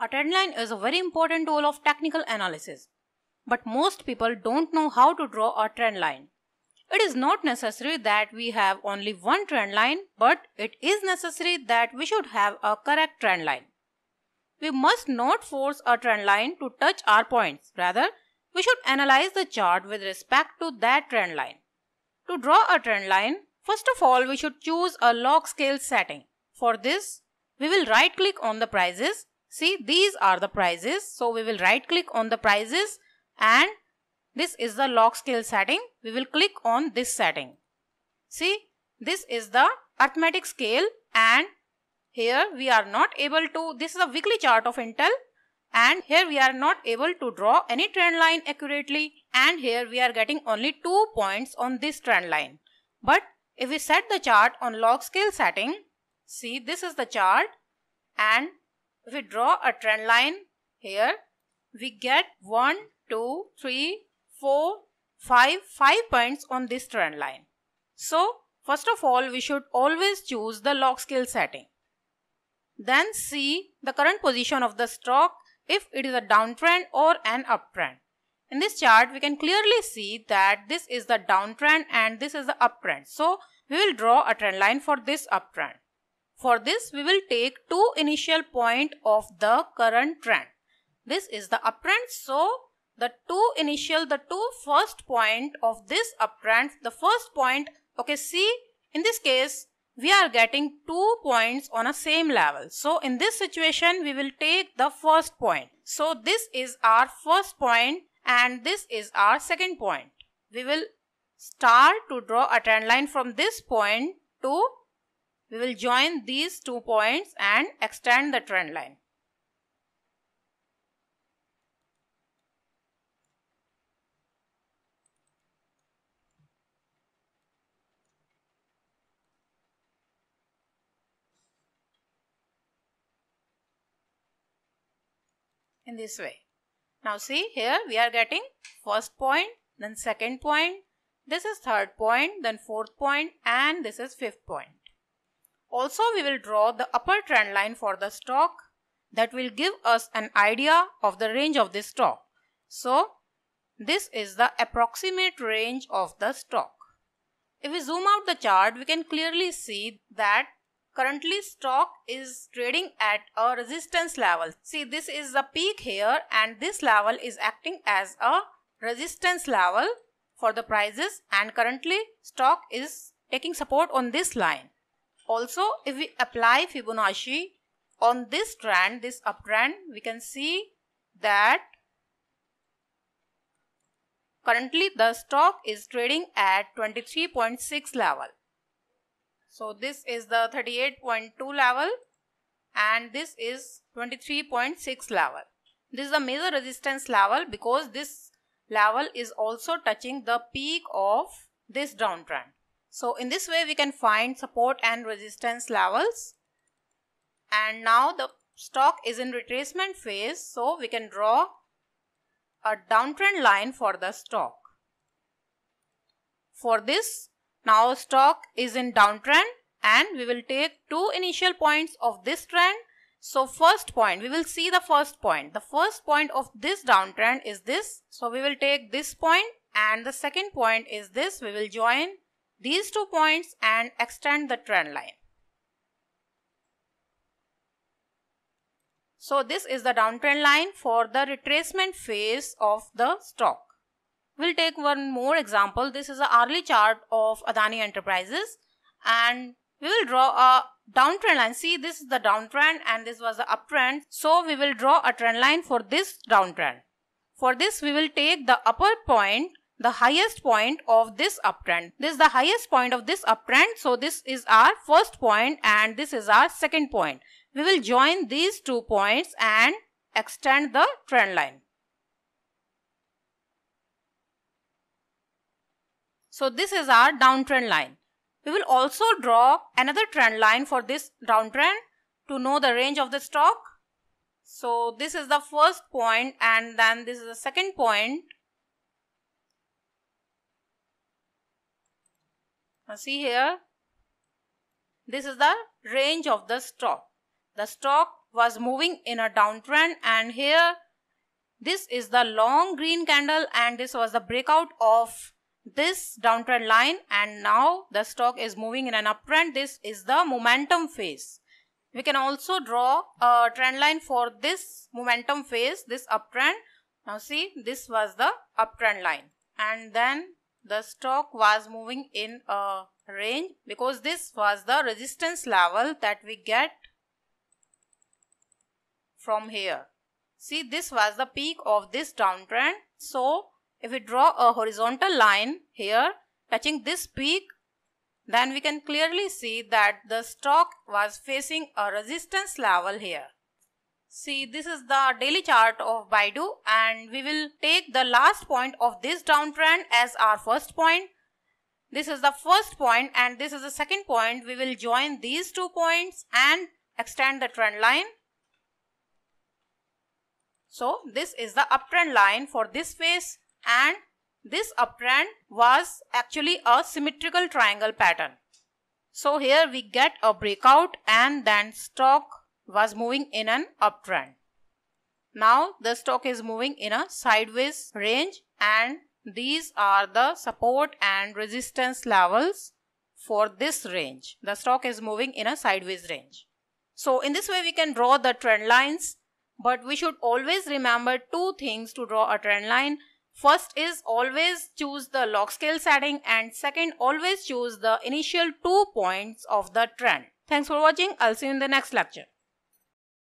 A trend line is a very important tool of technical analysis, but most people don't know how to draw a trend line. It is not necessary that we have only one trend line, but it is necessary that we should have a correct trend line. We must not force a trend line to touch our points. Rather, we should analyze the chart with respect to that trend line. To draw a trend line, first of all, we should choose a log scale setting. For this, we will right click on the prices. See, these are the prices. So we will right click on the prices and this is the log scale setting. We will click on this setting. See, this is the arithmetic scale and here we are not able to, this is a weekly chart of Intel and here we are not able to draw any trend line accurately and here we are getting only 2 points on this trend line. But if we set the chart on log scale setting, see, this is the chart and if we draw a trend line here, we get 1, 2, 3, 4, 5 points on this trend line. So, first of all, we should always choose the log scale setting. Then see the current position of the stock if it is a downtrend or an uptrend. In this chart, we can clearly see that this is the downtrend and this is the uptrend. So, we will draw a trend line for this uptrend. For this, we will take 2 initial points of the current trend. This is the uptrend. So, the two first point of this uptrend, the first point, okay, see, in this case, we are getting 2 points on a same level. So, in this situation, we will take the first point. So, this is our first point and this is our second point. We will start to draw a trend line from this point to, we will join these 2 points and extend the trend line. In this way. Now see, here we are getting first point, then second point, this is third point, then fourth point and this is fifth point. Also we will draw the upper trend line for the stock that will give us an idea of the range of this stock. So this is the approximate range of the stock. If we zoom out the chart, we can clearly see that currently stock is trading at a resistance level. See, this is the peak here and this level is acting as a resistance level for the prices and currently stock is taking support on this line. Also, if we apply Fibonacci on this trend, this uptrend, we can see that currently the stock is trading at 23.6 level. So this is the 38.2 level and this is 23.6 level. This is the major resistance level because this level is also touching the peak of this downtrend. So in this way we can find support and resistance levels. And now the stock is in retracement phase, so we can draw a downtrend line for the stock. For this, now stock is in downtrend and we will take 2 initial points of this trend. So first point, we will see the first point. The first point of this downtrend is this. So we will take this point and the second point is this. We will join these 2 points and extend the trend line. So this is the downtrend line for the retracement phase of the stock. We'll take one more example. This is an hourly chart of Adani Enterprises and we will draw a downtrend line. See, this is the downtrend and this was the uptrend. So we will draw a trend line for this downtrend. For this, we will take the upper point, the highest point of this uptrend. This is the highest point of this uptrend. So this is our first point and this is our second point. We will join these 2 points and extend the trend line. So this is our downtrend line. We will also draw another trend line for this downtrend to know the range of the stock. So this is the first point and then this is the second point. Now see here, this is the range of the stock. The stock was moving in a downtrend, and here this is the long green candle and this was the breakout of this downtrend line, and now the stock is moving in an uptrend. This is the momentum phase. We can also draw a trend line for this momentum phase, this uptrend. Now see, this was the uptrend line, and then the stock was moving in a range because this was the resistance level that we get from here. See, this was the peak of this downtrend. So if we draw a horizontal line here touching this peak, then we can clearly see that the stock was facing a resistance level here. See, this is the daily chart of Baidu, and we will take the last point of this downtrend as our first point. This is the first point and this is the second point. We will join these 2 points and extend the trend line. So this is the uptrend line for this phase, and this uptrend was actually a symmetrical triangle pattern. So here we get a breakout and then stock was moving in an uptrend. Now the stock is moving in a sideways range, and these are the support and resistance levels for this range. The stock is moving in a sideways range. So in this way we can draw the trend lines, but we should always remember 2 things to draw a trend line. First is always choose the log scale setting, and second, always choose the initial 2 points of the trend. Thanks for watching. I'll see you in the next lecture.